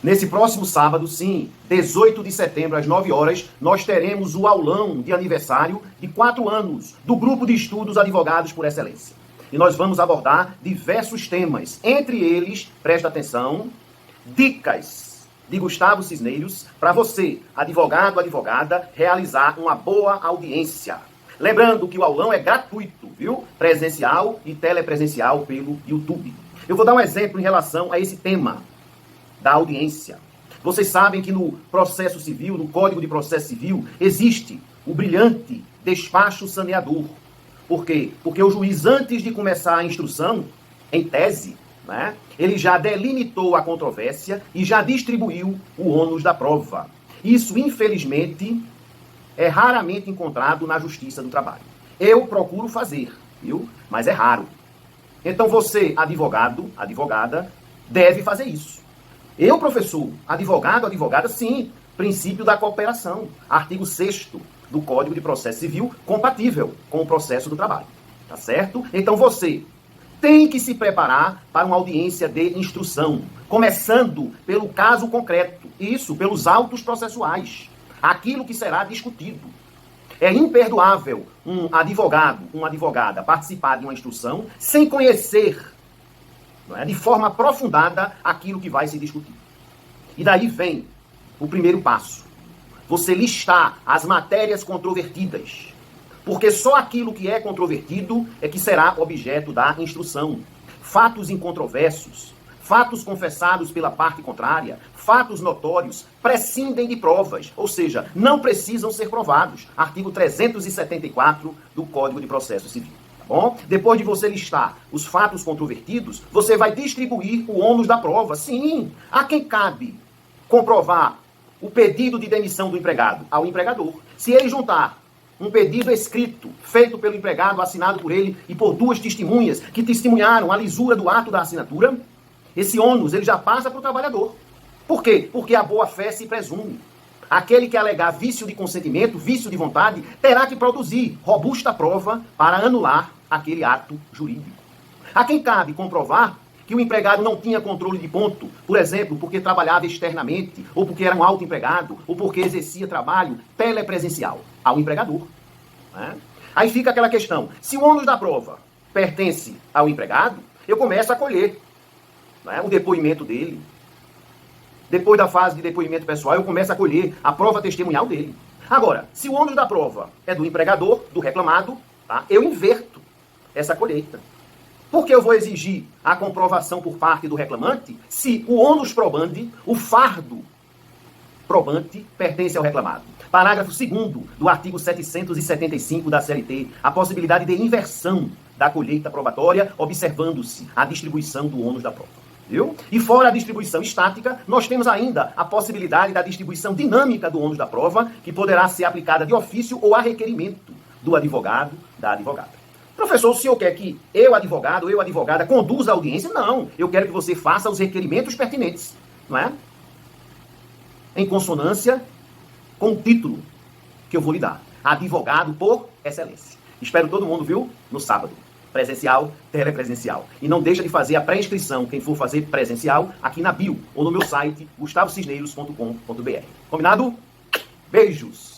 Nesse próximo sábado, sim, 18 de setembro, às 9 horas, nós teremos o aulão de aniversário de 4 anos do Grupo de Estudos Advogados por Excelência. E nós vamos abordar diversos temas, entre eles, presta atenção, dicas de Gustavo Cisneiros para você, advogado, advogada, realizar uma boa audiência. Lembrando que o aulão é gratuito, viu? Presencial e telepresencial pelo YouTube. Eu vou dar um exemplo em relação a esse tema da audiência. Vocês sabem que no processo civil, no Código de Processo Civil, existe o brilhante despacho saneador. Por quê? Porque o juiz, antes de começar a instrução, em tese, né, ele já delimitou a controvérsia e já distribuiu o ônus da prova. Isso, infelizmente, é raramente encontrado na Justiça do Trabalho. Eu procuro fazer, viu? Mas é raro. Então você, advogado, advogada, deve fazer isso. Eu, professor, advogado, advogada, sim, princípio da cooperação, artigo 6º do Código de Processo Civil, compatível com o processo do trabalho, tá certo? Então você tem que se preparar para uma audiência de instrução, começando pelo caso concreto, isso, pelos autos processuais, aquilo que será discutido. É imperdoável um advogado, uma advogada participar de uma instrução sem conhecer, não é, de forma aprofundada aquilo que vai se discutir. E daí vem o primeiro passo. Você listar as matérias controvertidas. Porque só aquilo que é controvertido é que será objeto da instrução. Fatos incontroversos, fatos confessados pela parte contrária, fatos notórios, prescindem de provas, ou seja, não precisam ser provados. Artigo 374 do Código de Processo Civil. Bom, depois de você listar os fatos controvertidos, você vai distribuir o ônus da prova. Sim, a quem cabe comprovar o pedido de demissão do empregado? Ao empregador. Se ele juntar um pedido escrito, feito pelo empregado, assinado por ele e por 2 testemunhas que testemunharam a lisura do ato da assinatura, esse ônus ele já passa para o trabalhador. Por quê? Porque a boa-fé se presume. Aquele que alegar vício de consentimento, vício de vontade, terá que produzir robusta prova para anular aquele ato jurídico. A quem cabe comprovar que o empregado não tinha controle de ponto, por exemplo, porque trabalhava externamente, ou porque era um autoempregado, ou porque exercia trabalho telepresencial? Ao empregador. Né? Aí fica aquela questão, se o ônus da prova pertence ao empregado, eu começo a colher, né, o depoimento dele. Depois da fase de depoimento pessoal, eu começo a colher a prova testemunhal dele. Agora, se o ônus da prova é do empregador, do reclamado, tá, eu inverto essa colheita. Porque eu vou exigir a comprovação por parte do reclamante se o ônus probandi, o fardo probante, pertence ao reclamado. Parágrafo 2º do artigo 775 da CLT, a possibilidade de inversão da colheita probatória, observando-se a distribuição do ônus da prova. Viu? E fora a distribuição estática, nós temos ainda a possibilidade da distribuição dinâmica do ônus da prova, que poderá ser aplicada de ofício ou a requerimento do advogado, da advogada. Professor, o senhor quer que eu, advogado, eu, advogada, conduza a audiência? Não, eu quero que você faça os requerimentos pertinentes, não é? Em consonância com o título que eu vou lhe dar. Advogado por excelência. Espero todo mundo, viu? No sábado. Presencial, telepresencial. E não deixa de fazer a pré-inscrição, quem for fazer presencial, aqui na bio ou no meu site, gustavocisneiros.com.br. Combinado? Beijos!